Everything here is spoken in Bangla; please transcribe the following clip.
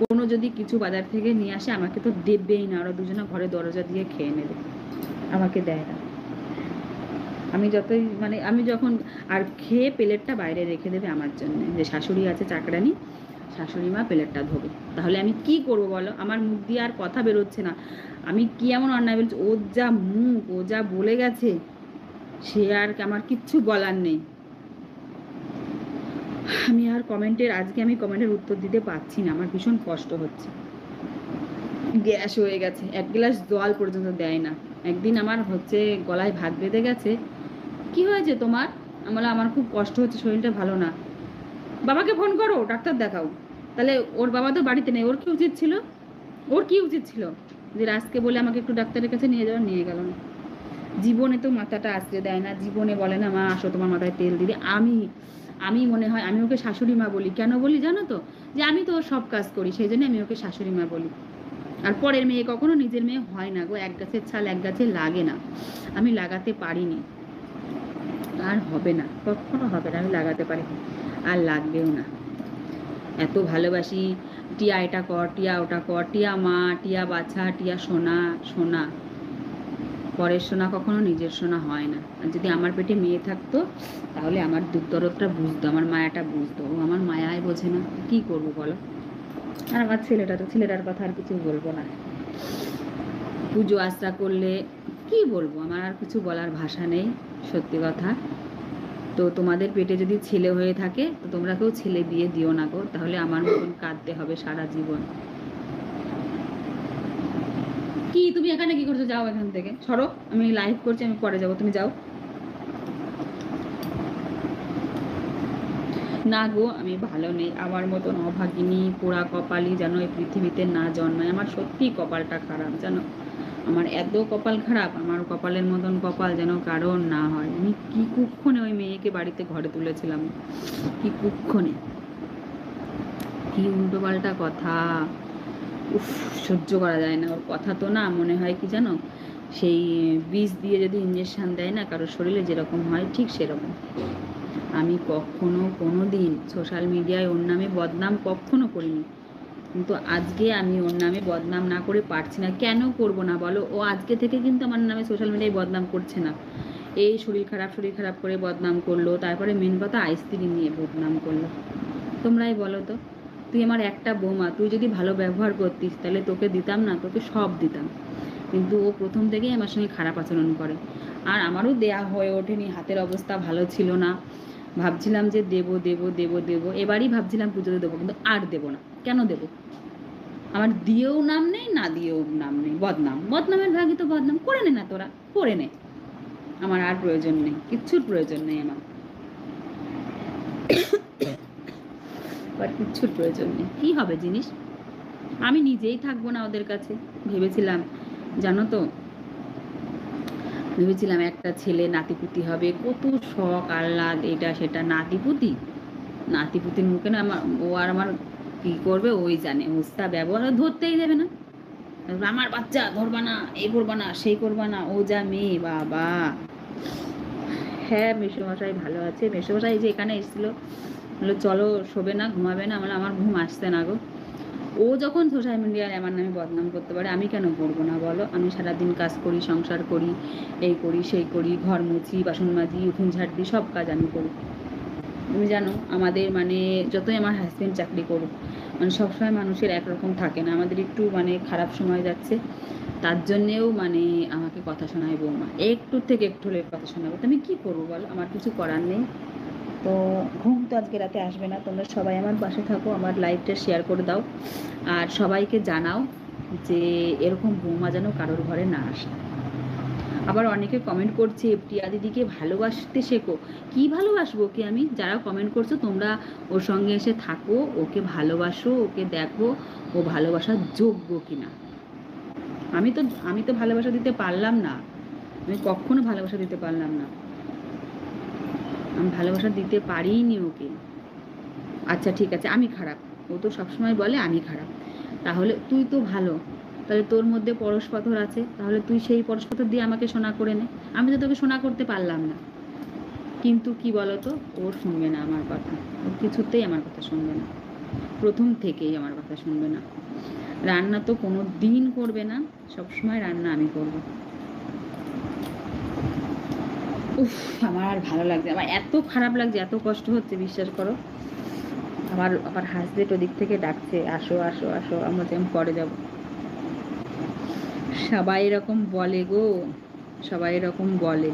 কোনো যদি কিছু বাজার থেকে নিয়ে আসে আমাকে তো দেবেই না, ওরা দুজনে ঘরে দরজা দিয়ে খেয়ে নেবে, আমাকে দেয় না। আমি যতই মানে আমি যখন আর খেয়ে প্লেটটা বাইরে রেখে দেবে আমার জন্য, যে শাশুড়ি আছে চাকরানি, শাশুড়ি মা প্লেটটা ধোবে। তাহলে আমি কি করব বলো? আমার মুখ দিয়ে আর কথা বেরোচ্ছে না, আমি কি এমন অন্যায় বলছি? ওর যা মুখ, ও যা বলে গেছে, সে আর আমার কিচ্ছু বলার নেই। আমি আর আজকে আমি কমেন্টের উত্তর দিতে পারছি না, আমার ভীষণ কষ্ট হচ্ছে। গ্যাস হয়ে গেছে, 1 গ্লাস জল পর্যন্ত দেয় না। একদিন আমার হচ্ছে গলায় ভাত বেঁধে গেছে। কি হয়েছে তোমার? আমার খুব কষ্ট হচ্ছে, শরীরটা ভালো না। বাবাকে ফোন করো, ডাক্তার দেখাও। তাহলে ওর বাবা তো বাড়িতে নেই, ওর কি উচিত ছিল? যে রাজকে বলে আমাকে একটু ডাক্তারের কাছে নিয়ে যাওয়া, নিয়ে গেল না। জীবনে তো মাথাটা আঁচড়ে দেয় না, জীবনে বলে না মা আসো তোমার মাথায় তেল দিদি। আমি মনে হয় আমি ওকে শাশুড়ি মা বলি। কেন বলি জানো তো? যে আমি তো ওর সব কাজ করি, সেই জন্য আমি ওকে শাশুড়ি মা বলি। আর পরের মেয়ে কখনো নিজের মেয়ে হয় না গো, এক গাছের ছাল এক গাছে লাগে না। আমি লাগাতে পারিনি, আর হবে না, কখনো হবে না, আমি লাগাতে পারি, আর লাগবেও না। এত ভালোবাসি, টিয়া এটা কর, টিয়া ওটা কর, টিয়া মা, টিয়া বাছা, টিয়া সোনা সোনা। পরের সোনা কখনো নিজের সোনা হয় না। আর যদি আমার পেটে মেয়ে থাকতো তাহলে আমার দুর্দরদটা বুঝতো, আমার মায়াটা বুঝতো। ও আমার মায়াই বোঝে না, কি করবো বলো? আর আমার ছেলেটার কথা আর কিছু বলবো না। পুজো আশ্রা করলে কি বলবো, আমার আর কিছু বলার ভাষা নেই, সত্যি কথা। তো তোমাদের পেটে যদি ছেলে হয়ে থাকে তো তোমরা কেউ ছেলে বিয়ে দিও না গো, তাহলে আমার মতন কাঁদতে হবে সারা জীবন। কি তুমি এখানে কি করছো? যাও এখান থেকে, সরো। আমি লাইভ করছি, আমি পরে যাবো, তুমি যাও। না গো, আমি ভালো নেই, আমার মতন অভাগিনী পোড়া কপালই যেন এই পৃথিবীতে না জন্মায়। আমার সত্যি কপালটা খারাপ জানো, আমার এত কপাল খারাপ, আমার কপালের মতন কপাল যেন কারণ না হয়। আমি কি কুক্ষণে ওই মেয়েকে বাড়িতে ঘরে তুলেছিলাম, কি কুক্ষণে, কি উল্টোপাল্টা কথা। উফ, সহ্য করা যায় না ওর কথা। তো না মনে হয় কি জানো, সেই বিষ দিয়ে যদি ইঞ্জেকশন দেয় না কারোর শরীরে যেরকম হয় ঠিক সেরকম। আমি কখনো কোনো দিন সোশ্যাল মিডিয়ায় ওর নামে বদনাম কখনো করিনি, কিন্তু আজকে আমি ওর নামে বদনাম না করে পারছি না। কেন করব না বলো? ও আজকে থেকে কিন্তু আমার নামে সোশ্যাল মিডিয়ায় বদনাম করছে না। এই শরীর খারাপ করে বদনাম করলো, তারপরে মেন কথা আইস্ত্রি নিয়ে বদনাম করলো। তোমরাই বলো তো, তুই আমার একটা বৌমা, তুই যদি ভালো ব্যবহার করতিস তাহলে তোকে দিতাম না? তোকে সব দিতাম। কিন্তু ও প্রথম থেকেই আমার সঙ্গে খারাপ আচরণ করে। আর আমারও দেয়া হয়ে ওঠেনি, হাতের অবস্থা ভালো ছিল না। ভাবছিলাম যে দেবো দেবো দেবো দেবো, এবারই ভাবছিলাম পুজোতে দেবো, কিন্তু আর দেবো না। কেন দেবো? আমার দিয়েও নাম নেই, না দিয়েও নাম নেই, বদনামের ভাগই তো বদনাম করে নে না, তোরা করে নে। আমার আর প্রয়োজন নেই, কিচ্ছুর প্রয়োজন নেই আমার, আর কিচ্ছুর প্রয়োজন নেই। কি হবে জিনিস? আমি নিজেই থাকবো না ওদের কাছে। ভেবেছিলাম, জানো তো, ভেবেছিলাম একটা ছেলে নাতিপুতি হবে, কত শখ আহ্লাদ, এটা সেটা। নাতিপুতির মুখে না আমার, ও আর আমার কি করবে ওই জানে। ওস্তা ব্যবহার ধরতেই দেবে না, আমার বাচ্চা ধরবা না, এই করবা না, সেই করবা না, ও যা মেয়ে বাবা। হ্যাঁ, মেসোমশাই ভালো আছে। মেসোমশাই যে এখানে এসেছিল, বললো চলো শোবে না, ঘুমাবে না। আমার ঘুম আসছে না গো। ও যখন সোশ্যাল মিডিয়ায় আমার নামে বদনাম করতে পারে, আমি কেন করবো না বলো? আমি সারাদিন কাজ করি, সংসার করি, এই করি সেই করি, ঘর মুছি, বাসন মাজি, উঠুন ঝাড় দিই, সব কাজ আমি করি। তুমি জানো আমাদের মানে যতই আমার হাজব্যান্ড চাকরি করুক, মানে সবসময় মানুষের একরকম থাকে না। আমাদের একটু মানে খারাপ সময় যাচ্ছে, তার জন্যেও মানে আমাকে কথা শোনায় বৌমা, একটু থেকে একটু হলে কথা শোনাবো। তো আমি কী করবো বলো? আমার কিছু করার নেই। তো ঘুম তো আজকে রাতে আসবে না। তোমরা সবাই আমার পাশে থাকো, আমার লাইভটা শেয়ার করে দাও, আর সবাইকে জানাও যে এরকম বৌমা যেন কারোর ঘরে না আসে। আবার অনেকে কমেন্ট করছে প্রিয়া দিদিকে ভালোবাসতে শেখো। কি ভালোবাসবো ওকে আমি? যারা কমেন্ট করছো তোমরা ওর সঙ্গে এসে থাকো, ওকে ভালোবাসো, ওকে দেখো ও ভালোবাসার যোগ্য কিনা। আমি তো ভালোবাসা দিতে পারলাম না, আমি কখনো ভালোবাসা দিতে পারলাম না, আমি ভালোবাসা দিতে পারিনি ওকে। আচ্ছা ঠিক আছে, আমি খারাপ, ও তো সবসময় বলে আমি খারাপ। তাহলে তুই তো ভালো, তাহলে তোর মধ্যে পরশপাথর আছে, তাহলে তুই সেই পরশপাথর দিয়ে আমাকে সোনা করে নে। আমি তো তোকে সোনা করতে পারলাম না। কিন্তু কি বলতো, ও শুনবে না আমার কথা, ও কিছুতেই আমার কথা শুনবে না। প্রথম থেকেই আমার কথা শুনবে না। রান্না তো কোনো দিন করবে না, সবসময় রান্না আমি করব। উফ, আমার আর ভালো লাগছে, আমার এত খারাপ লাগছে, এত কষ্ট হচ্ছে, বিশ্বাস করো। আবার আবার হাসবেট ওদিক থেকে ডাকছে, আসো আসো আসো, আমরা যেমন পরে যাব। সবাই এরকম বলে গো, সবাই এরকম বলে।